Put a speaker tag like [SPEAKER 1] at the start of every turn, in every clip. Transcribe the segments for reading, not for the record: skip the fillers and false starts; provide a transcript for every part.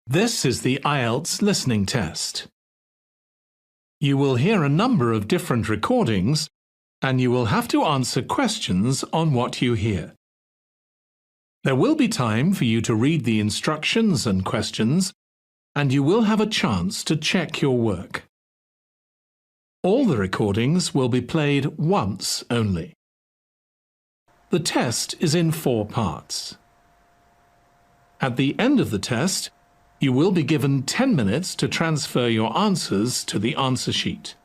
[SPEAKER 1] This is the Ielts listening test. You will hear a number of different recordings, and you will have to answer questions on what you hear. There will be time for you to read the instructions and questions, and you will have a chance to check your work. All the recordings will be played once only. The test is in 4 parts. At the end of the test, you will be given 10 minutes to transfer your answers to the answer sheet.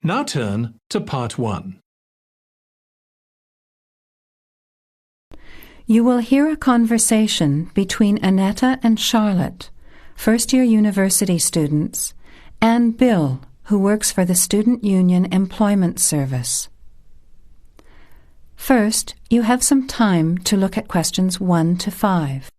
[SPEAKER 1] Now turn to Part 1.
[SPEAKER 2] You will hear a conversation between Annetta and Charlotte, first-year university students, and Bill, who works for the Student Union Employment Service. First, you have some time to look at questions 1 to 5.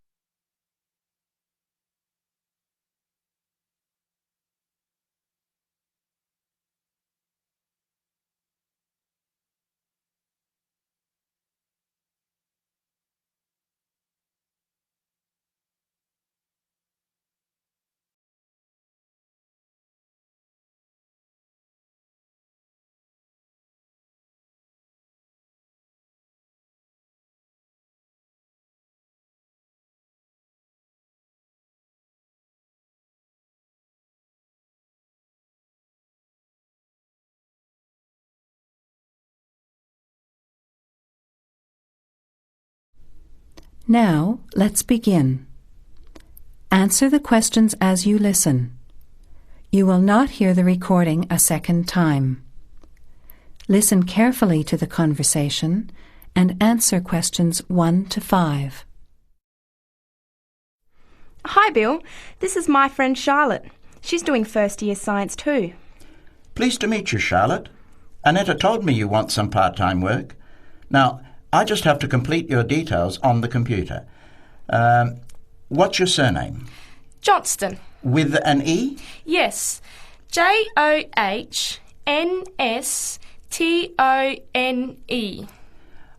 [SPEAKER 2] Now, let's begin. Answer the questions as you listen. You will not hear the recording a second time. Listen carefully to the conversation and answer questions 1 to 5.
[SPEAKER 3] Hi, Bill. This is my friend Charlotte. She's doing first-year science too.
[SPEAKER 4] Pleased to meet you, Charlotte. Annetta told me you want some part-time work. Now, I just have to complete your details on the computer. What's your surname?
[SPEAKER 3] Johnston.
[SPEAKER 4] With an E?
[SPEAKER 3] Yes. JohnstonE.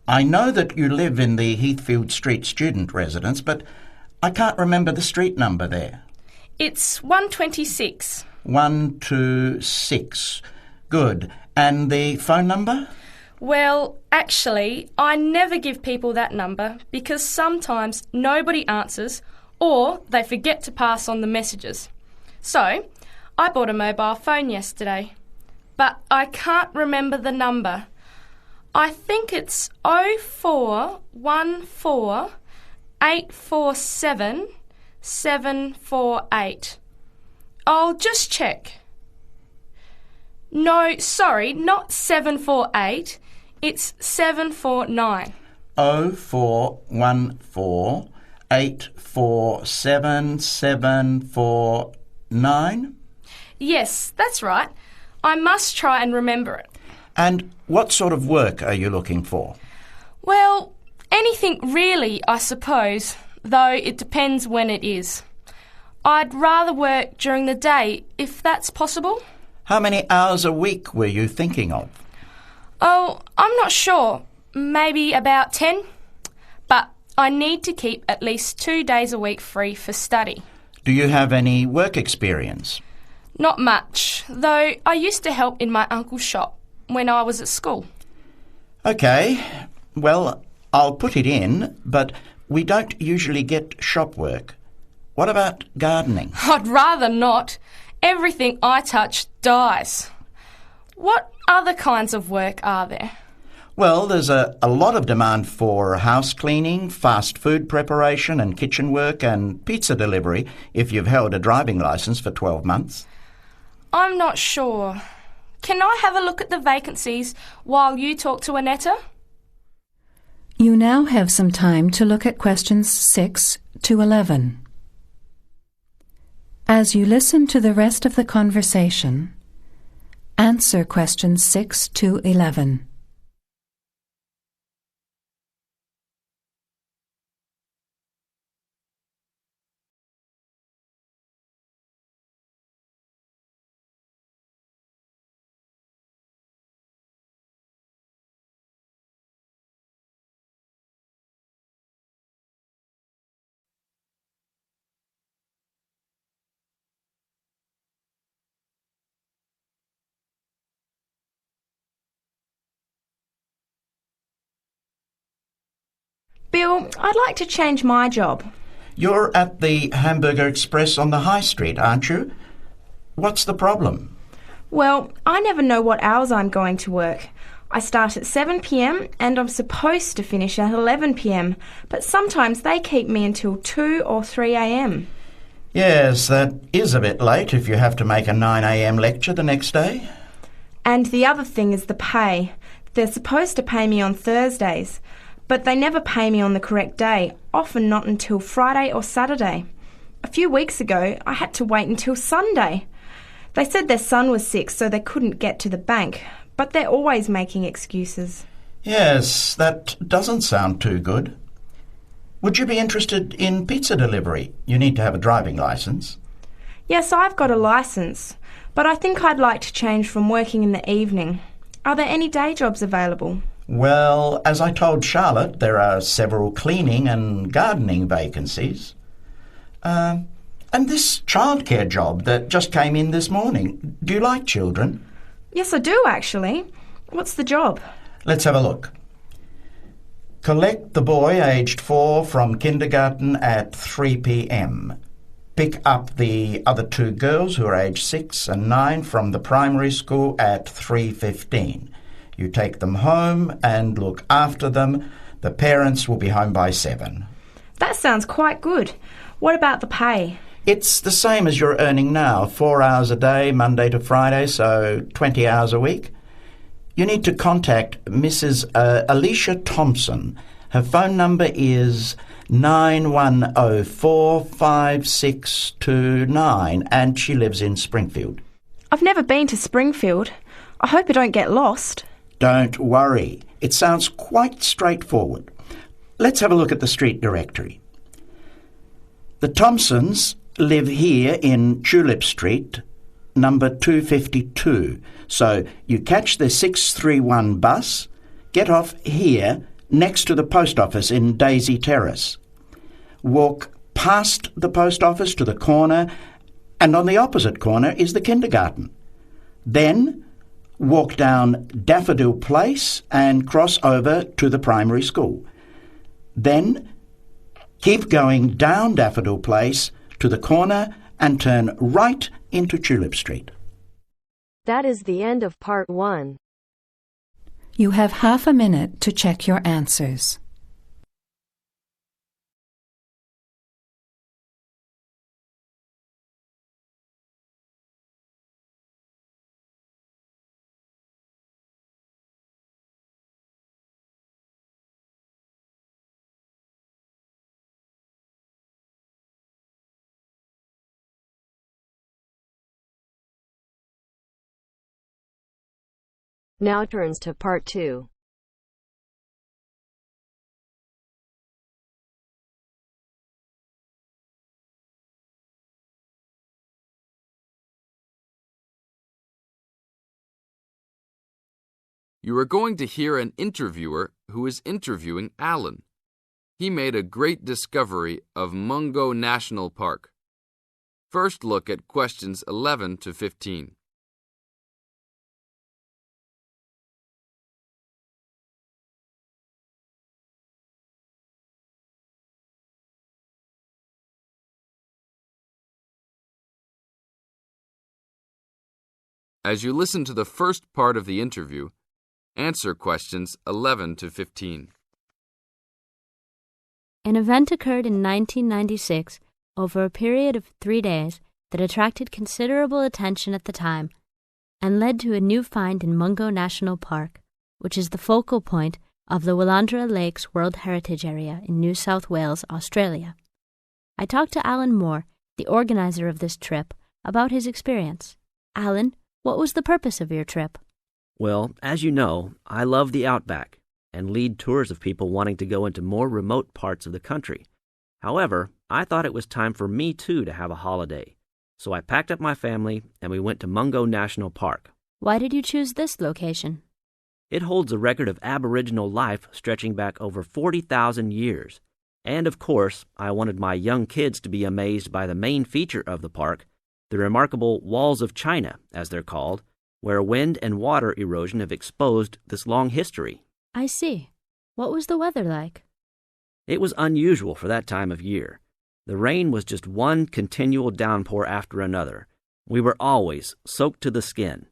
[SPEAKER 4] I know that you live in the Heathfield Street student residence, but I can't remember the street number there.
[SPEAKER 3] It's 126.
[SPEAKER 4] 126. Good. And the phone number?
[SPEAKER 3] Well, actually, I never give people that number because sometimes nobody answers or they forget to pass on the messages. So, I bought a mobile phone yesterday, but I can't remember the number. I think it's 0414 847 748. I'll just check. No, sorry, not 748. It's 749.
[SPEAKER 4] 0414 847 749?
[SPEAKER 3] Yes, that's right. I must try and remember it.
[SPEAKER 4] And what sort of work are you looking for?
[SPEAKER 3] Well, anything really, I suppose, though it depends when it is. I'd rather work during the day, if that's possible.
[SPEAKER 4] How many hours a week were you thinking of?
[SPEAKER 3] Oh, I'm not sure. Maybe about 10. But I need to keep at least 2 days a week free for study.
[SPEAKER 4] Do you have any work experience?
[SPEAKER 3] Not much, though I used to help in my uncle's shop when I was at school.
[SPEAKER 4] OK. Well, I'll put it in, but we don't usually get shop work. What about gardening?
[SPEAKER 3] I'd rather not. Everything I touch dies. What other kinds of work are there?
[SPEAKER 4] Well, there's a lot of demand for house cleaning, fast food preparation and kitchen work and pizza delivery if you've held a driving licence for 12 months.
[SPEAKER 3] I'm not sure. Can I have a look at the vacancies while you talk to Annetta?
[SPEAKER 2] You now have some time to look at questions 6 to 11. As you listen to the rest of the conversation, answer questions 6 to 11.
[SPEAKER 5] Will, I'd like to change my job.
[SPEAKER 4] You're at the Hamburger Express on the High Street, aren't you? What's the problem?
[SPEAKER 5] Well, I never know what hours I'm going to work. I start at 7 p.m. and I'm supposed to finish at 11 p.m, but sometimes they keep me until 2 or 3 a.m.
[SPEAKER 4] Yes, that is a bit late if you have to make a 9 a.m. lecture the next day.
[SPEAKER 5] And the other thing is the pay. They're supposed to pay me on Thursdays, but they never pay me on the correct day, often not until Friday or Saturday. A few weeks ago, I had to wait until Sunday. They said their son was sick, so they couldn't get to the bank, but they're always making excuses.
[SPEAKER 4] Yes, that doesn't sound too good. Would you be interested in pizza delivery? You need to have a driving licence.
[SPEAKER 5] Yes, I've got a licence, but I think I'd like to change from working in the evening. Are there any day jobs available?
[SPEAKER 4] Well, as I told Charlotte, there are several cleaning and gardening vacancies. And this childcare job that just came in this morning. Do you like children?
[SPEAKER 5] Yes, I do, actually. What's the job?
[SPEAKER 4] Let's have a look. Collect the boy aged 4 from kindergarten at 3 p.m. Pick up the other 2 girls who are aged 6 and 9 from the primary school at 3:15. You take them home and look after them. The parents will be home by 7.
[SPEAKER 5] That sounds quite good. What about the pay?
[SPEAKER 4] It's the same as you're earning now, 4 hours a day, Monday to Friday, so 20 hours a week. You need to contact Mrs. Alicia Thompson. Her phone number is 91045629 and she lives in Springfield.
[SPEAKER 5] I've never been to Springfield. I hope I don't get lost.
[SPEAKER 4] Don't worry. It sounds quite straightforward. Let's have a look at the street directory. The Thompsons live here in Tulip Street, number 252. So you catch the 631 bus, get off here next to the post office in Daisy Terrace. Walk past the post office to the corner, and on the opposite corner is the kindergarten. Then walk down Daffodil Place and cross over to the primary school. Then keep going down Daffodil Place to the corner and turn right into Tulip Street.
[SPEAKER 6] That is the end of part 1.
[SPEAKER 2] You have half a minute to check your answers.
[SPEAKER 6] Now turns to part 2.
[SPEAKER 7] You are going to hear an interviewer who is interviewing Alan. He made a great discovery of Mungo National Park. First look at questions 11 to 15. As you listen to the first part of the interview, answer questions 11 to 15.
[SPEAKER 8] An event occurred in 1996 over a period of 3 days that attracted considerable attention at the time and led to a new find in Mungo National Park, which is the focal point of the Willandra Lakes World Heritage Area in New South Wales, Australia. I talked to Alan Moore, the organizer of this trip, about his experience. Alan, what was the purpose of your trip?
[SPEAKER 9] Well, as you know, I love the outback and lead tours of people wanting to go into more remote parts of the country. However, I thought it was time for me too to have a holiday. So I packed up my family and we went to Mungo National Park.
[SPEAKER 8] Why did you choose this location?
[SPEAKER 9] It holds a record of Aboriginal life stretching back over 40,000 years. And of course, I wanted my young kids to be amazed by the main feature of the park, the remarkable Walls of China, as they're called, where wind and water erosion have exposed this long history.
[SPEAKER 8] I see. What was the weather like?
[SPEAKER 9] It was unusual for that time of year. The rain was just one continual downpour after another. We were always soaked to the skin.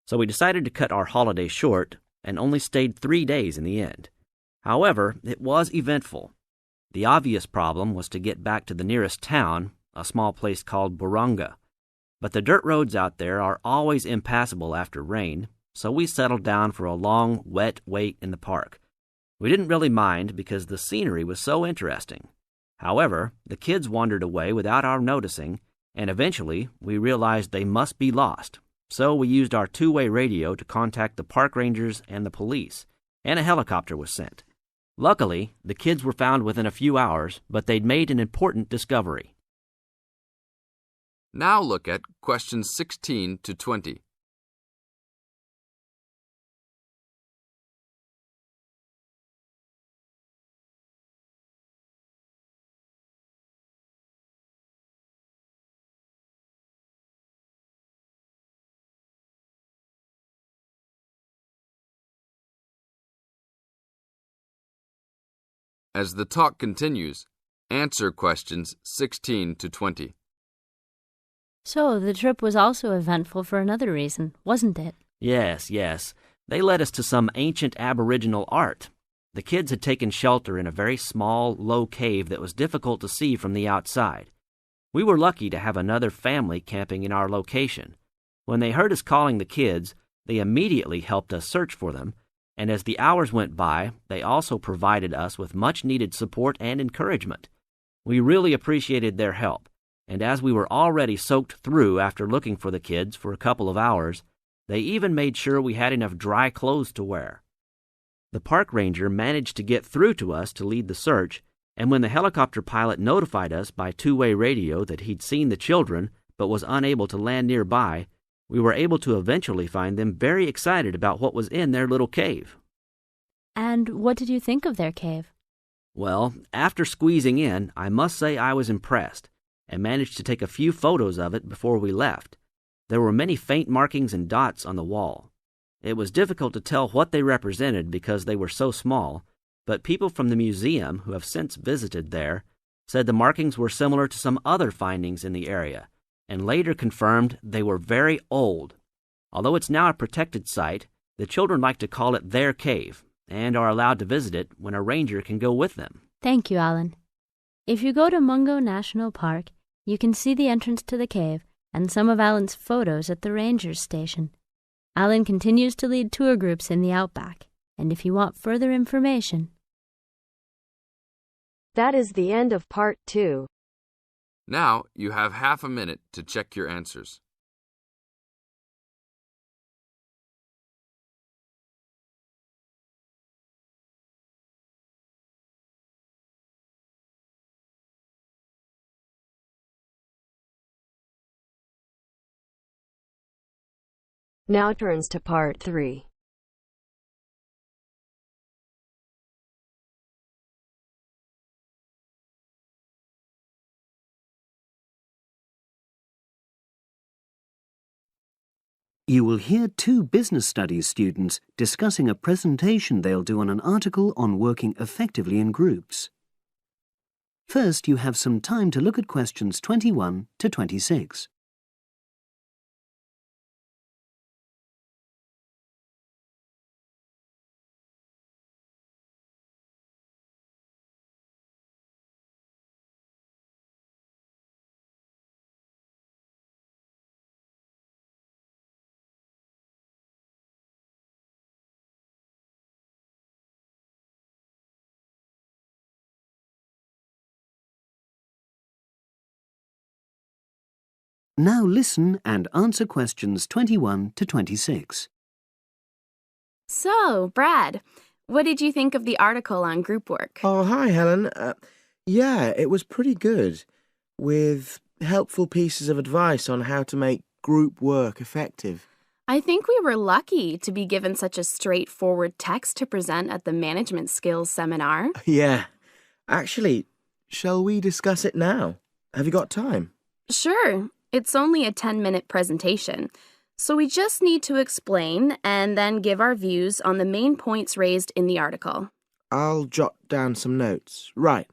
[SPEAKER 9] So we decided to cut our holiday short and only stayed 3 days in the end. However, it was eventful. The obvious problem was to get back to the nearest town, a small place called Boronga. But the dirt roads out there are always impassable after rain, so we settled down for a long, wet wait in the park. We didn't really mind because the scenery was so interesting. However, the kids wandered away without our noticing, and eventually we realized they must be lost. So we used our two-way radio to contact the park rangers and the police, and a helicopter was sent. Luckily, the kids were found within a few hours, but they'd made an important discovery.
[SPEAKER 7] Now look at questions 16 to 20. As the talk continues, answer questions 16 to 20.
[SPEAKER 8] So, the trip was also eventful for another reason, wasn't it?
[SPEAKER 9] Yes. They led us to some ancient Aboriginal art. The kids had taken shelter in a very small, low cave that was difficult to see from the outside. We were lucky to have another family camping in our location. When they heard us calling the kids, they immediately helped us search for them, and as the hours went by, they also provided us with much-needed support and encouragement. We really appreciated their help, and as we were already soaked through after looking for the kids for a couple of hours, they even made sure we had enough dry clothes to wear. The park ranger managed to get through to us to lead the search, and when the helicopter pilot notified us by two-way radio that he'd seen the children but was unable to land nearby, we were able to eventually find them very excited about what was in their little cave.
[SPEAKER 8] And what did you think of their cave?
[SPEAKER 9] Well, after squeezing in, I must say I was impressed, and managed to take a few photos of it before we left. There were many faint markings and dots on the wall. It was difficult to tell what they represented because they were so small, but people from the museum who have since visited there said the markings were similar to some other findings in the area, and later confirmed they were very old. Although it's now a protected site, the children like to call it their cave, and are allowed to visit it when a ranger can go with them.
[SPEAKER 8] Thank you, Alan. If you go to Mungo National Park, you can see the entrance to the cave and some of Alan's photos at the ranger's station. Alan continues to lead tour groups in the outback, and if you want further information...
[SPEAKER 6] That is the end of part 2.
[SPEAKER 7] Now you have half a minute to check your answers.
[SPEAKER 6] Now turns to part 3.
[SPEAKER 10] You will hear two business studies students discussing a presentation they'll do on an article on working effectively in groups. First, you have some time to look at questions 21 to 26. Now listen and answer questions 21 to 26.
[SPEAKER 11] So, Brad, what did you think of the article on group work?
[SPEAKER 12] Oh, hi, Helen. Yeah, it was pretty good, with helpful pieces of advice on how to make group work effective.
[SPEAKER 11] I think we were lucky to be given such a straightforward text to present at the management skills seminar.
[SPEAKER 12] Yeah. Actually, shall we discuss it now? Have you got time?
[SPEAKER 11] Sure. It's only a 10-minute presentation, so we just need to explain and then give our views on the main points raised in the article.
[SPEAKER 12] I'll jot down some notes. Right.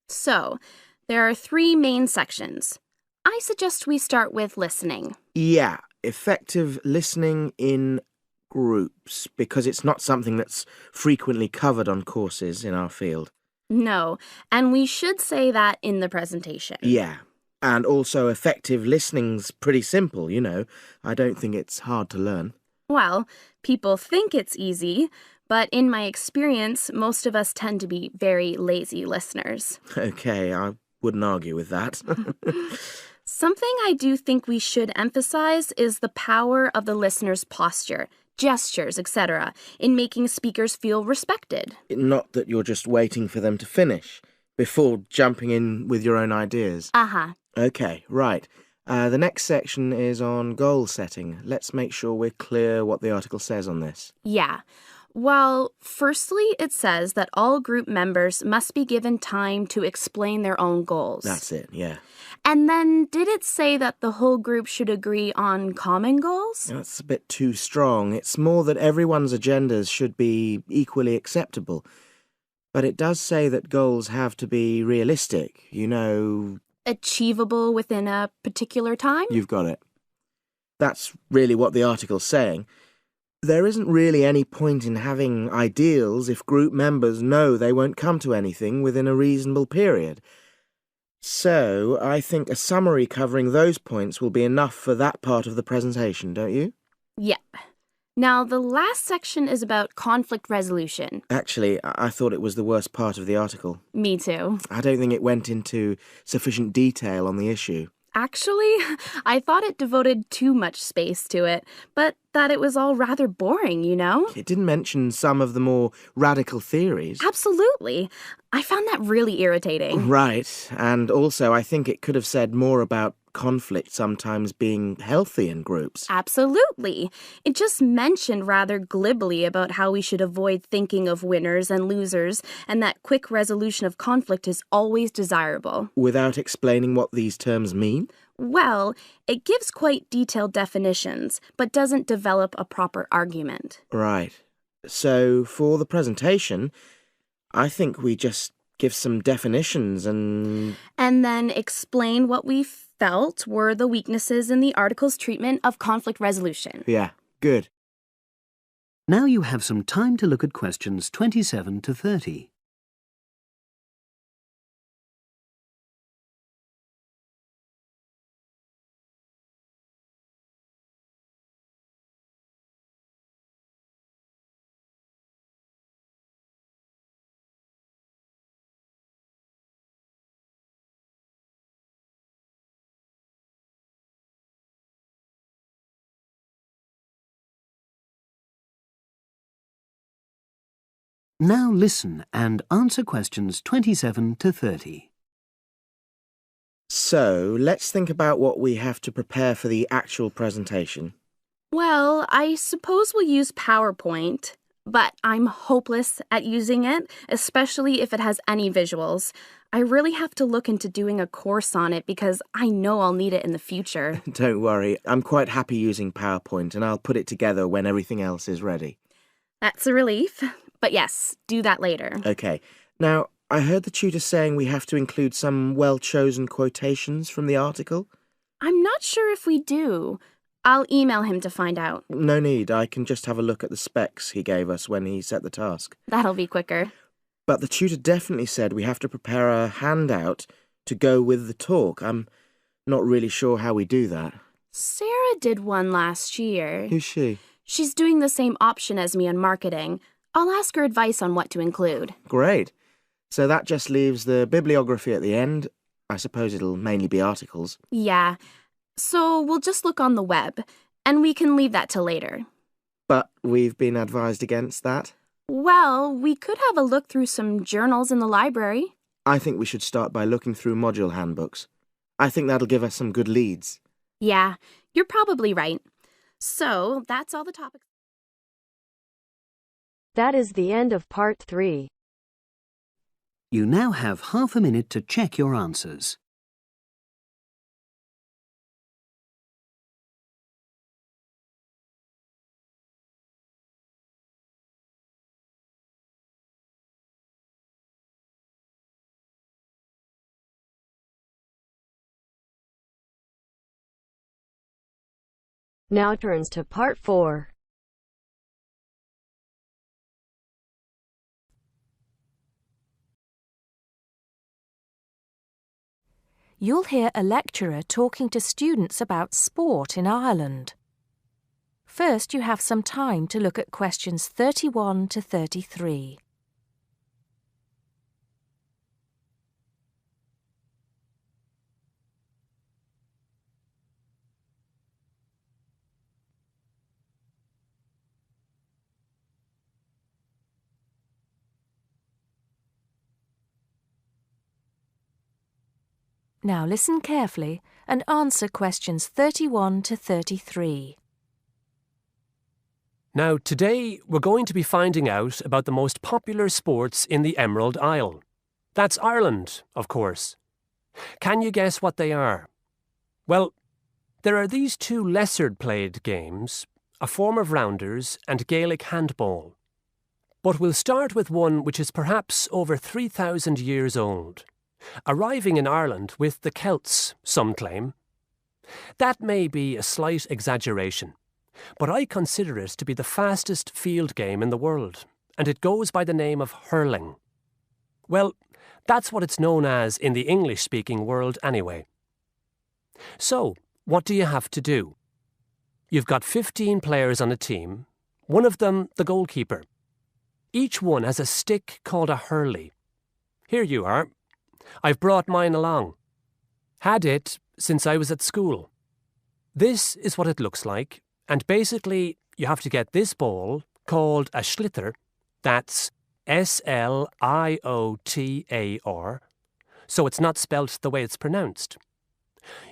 [SPEAKER 11] So, there are 3 main sections. I suggest we start with listening.
[SPEAKER 12] Yeah, effective listening in groups, because it's not something that's frequently covered on courses in our field.
[SPEAKER 11] No, and we should say that in the presentation.
[SPEAKER 12] Yeah, and also effective listening's pretty simple, you know. I don't think it's hard to learn.
[SPEAKER 11] Well, people think it's easy, but in my experience, most of us tend to be very lazy listeners.
[SPEAKER 12] Okay, I wouldn't argue with that.
[SPEAKER 11] Something I do think we should emphasize is the power of the listener's posture, gestures, etc., in making speakers feel respected.
[SPEAKER 12] Not that you're just waiting for them to finish before jumping in with your own ideas.
[SPEAKER 11] Uh-huh.
[SPEAKER 12] Okay, right. The next section is on goal setting. Let's make sure we're clear what the article says on this.
[SPEAKER 11] Yeah. Well, firstly, it says that all group members must be given time to explain their own goals.
[SPEAKER 12] That's it, yeah.
[SPEAKER 11] And then did it say that the whole group should agree on common goals?
[SPEAKER 12] That's a bit too strong. It's more that everyone's agendas should be equally acceptable. But it does say that goals have to be realistic, you know.
[SPEAKER 11] Achievable within a particular time?
[SPEAKER 12] You've got it. That's really what the article's saying. There isn't really any point in having ideals if group members know they won't come to anything within a reasonable period. So, I think a summary covering those points will be enough for that part of the presentation, don't you?
[SPEAKER 11] Yeah. Now, the last section is about conflict resolution.
[SPEAKER 12] Actually, I thought it was the worst part of the article.
[SPEAKER 11] Me too.
[SPEAKER 12] I don't think it went into sufficient detail on the issue.
[SPEAKER 11] Actually, I thought it devoted too much space to it, but that it was all rather boring, you know?
[SPEAKER 12] It didn't mention some of the more radical theories.
[SPEAKER 11] Absolutely. I found that really irritating.
[SPEAKER 12] Right, and also I think it could have said more about conflict sometimes being healthy in groups.
[SPEAKER 11] Absolutely. It just mentioned rather glibly about how we should avoid thinking of winners and losers, and that quick resolution of conflict is always desirable.
[SPEAKER 12] Without explaining what these terms mean?
[SPEAKER 11] Well, it gives quite detailed definitions, but doesn't develop a proper argument.
[SPEAKER 12] Right. So, for the presentation, I think we just give some definitions and
[SPEAKER 11] then explain what we felt were the weaknesses in the article's treatment of conflict resolution.
[SPEAKER 12] Yeah, good.
[SPEAKER 10] Now you have some time to look at questions 27 to 30. Now listen and answer questions 27 to 30.
[SPEAKER 12] So, let's think about what we have to prepare for the actual presentation.
[SPEAKER 11] Well, I suppose we'll use PowerPoint, but I'm hopeless at using it, especially if it has any visuals. I really have to look into doing a course on it because I know I'll need it in the future.
[SPEAKER 12] Don't worry, I'm quite happy using PowerPoint and I'll put it together when everything else is ready.
[SPEAKER 11] That's a relief. But yes, do that later.
[SPEAKER 12] Okay. Now, I heard the tutor saying we have to include some well-chosen quotations from the article.
[SPEAKER 11] I'm not sure if we do. I'll email him to find out.
[SPEAKER 12] No need. I can just have a look at the specs he gave us when he set the task.
[SPEAKER 11] That'll be quicker.
[SPEAKER 12] But the tutor definitely said we have to prepare a handout to go with the talk. I'm not really sure how we do that.
[SPEAKER 11] Sarah did one last year.
[SPEAKER 12] Who's she?
[SPEAKER 11] She's doing the same option as me on marketing. I'll ask her advice on what to include.
[SPEAKER 12] Great. So that just leaves the bibliography at the end. I suppose it'll mainly be articles.
[SPEAKER 11] Yeah. So we'll just look on the web, and we can leave that till later.
[SPEAKER 12] But we've been advised against that.
[SPEAKER 11] Well, we could have a look through some journals in the library.
[SPEAKER 12] I think we should start by looking through module handbooks. I think that'll give us some good leads.
[SPEAKER 11] Yeah, you're probably right. So, that's all the topics.
[SPEAKER 6] That is the end of part 3.
[SPEAKER 10] You now have half a minute to check your answers.
[SPEAKER 6] now turns to Part 4.
[SPEAKER 2] You'll hear a lecturer talking to students about sport in Ireland. First, you have some time to look at questions 31 to 33. Now listen carefully and answer questions 31 to 33.
[SPEAKER 13] Now, today we're going to be finding out about the most popular sports in the Emerald Isle. That's Ireland, of course. Can you guess what they are? Well, there are these two lesser-played games, a form of rounders and Gaelic handball. But we'll start with one which is perhaps over 3,000 years old, arriving in Ireland with the Celts, some claim. That may be a slight exaggeration, but I consider it to be the fastest field game in the world, and it goes by the name of hurling. Well, that's what it's known as in the English-speaking world anyway. So, what do you have to do? You've got 15 players on a team, one of them the goalkeeper. Each one has a stick called a hurley. Here you are. I've brought mine along. Had it since I was at school. This is what it looks like, and basically you have to get this ball, called a sliotar, that's S-L-I-O-T-A-R, so it's not spelt the way it's pronounced.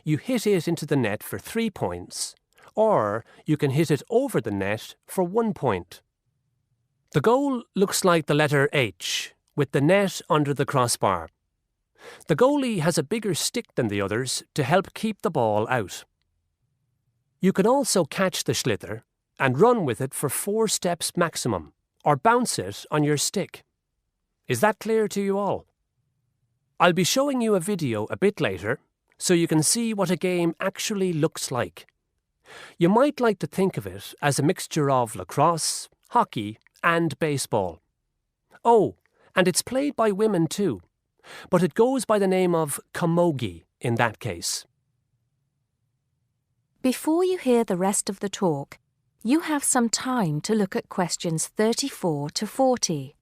[SPEAKER 13] You hit it into the net for 3 points, or you can hit it over the net for 1 point. The goal looks like the letter H, with the net under the crossbar. The goalie has a bigger stick than the others to help keep the ball out. You can also catch the sliotar and run with it for 4 steps maximum, or bounce it on your stick. Is that clear to you all? I'll be showing you a video a bit later, so you can see what a game actually looks like. You might like to think of it as a mixture of lacrosse, hockey, and baseball. Oh, and it's played by women too, but it goes by the name of camogie in that case.
[SPEAKER 2] Before you hear the rest of the talk, you have some time to look at questions 34 to 40.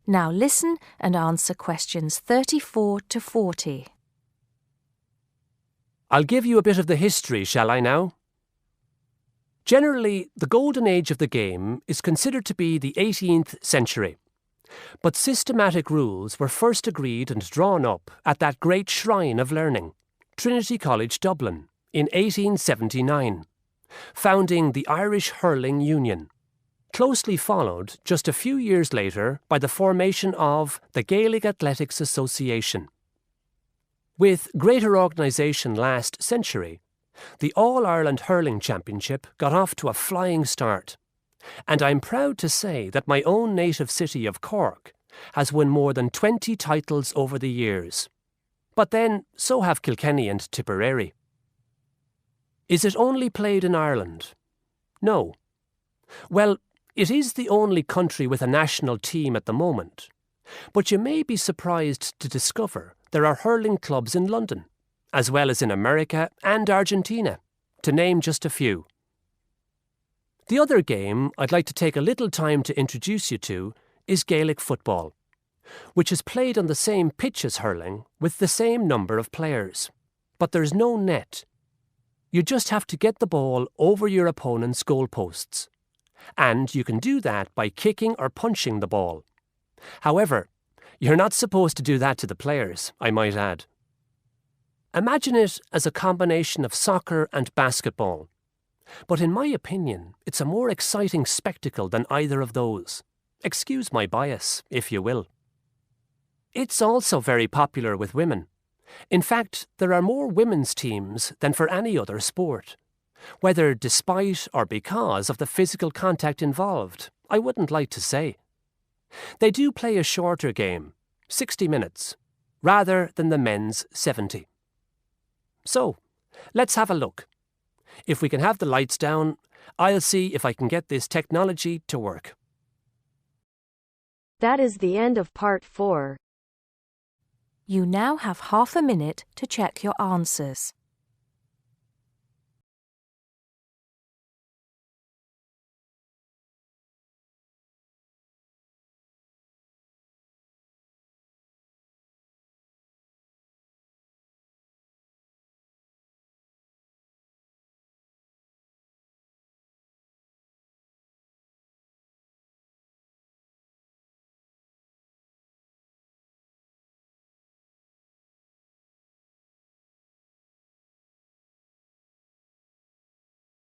[SPEAKER 2] Now listen and answer questions 34 to 40.
[SPEAKER 13] I'll give you a bit of the history, shall I now? Generally, the golden age of the game is considered to be the 18th century. But systematic rules were first agreed and drawn up at that great shrine of learning, Trinity College Dublin, in 1879, founding the Irish Hurling Union, closely followed just a few years later by the formation of the Gaelic Athletics Association. With greater organisation last century, the All-Ireland Hurling Championship got off to a flying start, and I'm proud to say that my own native city of Cork has won more than 20 titles over the years. But then, so have Kilkenny and Tipperary. Is it only played in Ireland? No. Well, it is the only country with a national team at the moment, but you may be surprised to discover there are hurling clubs in London, as well as in America and Argentina, to name just a few. The other game I'd like to take a little time to introduce you to is Gaelic Football, which is played on the same pitch as hurling with the same number of players, but there's no net. You just have to get the ball over your opponent's goalposts. And you can do that by kicking or punching the ball. However, you're not supposed to do that to the players, I might add. Imagine it as a combination of soccer and basketball. But in my opinion, it's a more exciting spectacle than either of those. Excuse my bias, if you will. It's also very popular with women. In fact, there are more women's teams than for any other sport. Whether despite or because of the physical contact involved, I wouldn't like to say. They do play a shorter game, 60 minutes, rather than the men's 70. So, let's have a look. If we can have the lights down, I'll see if I can get this technology to work.
[SPEAKER 6] That is the end of part 4.
[SPEAKER 14] You now have half a minute to check your answers.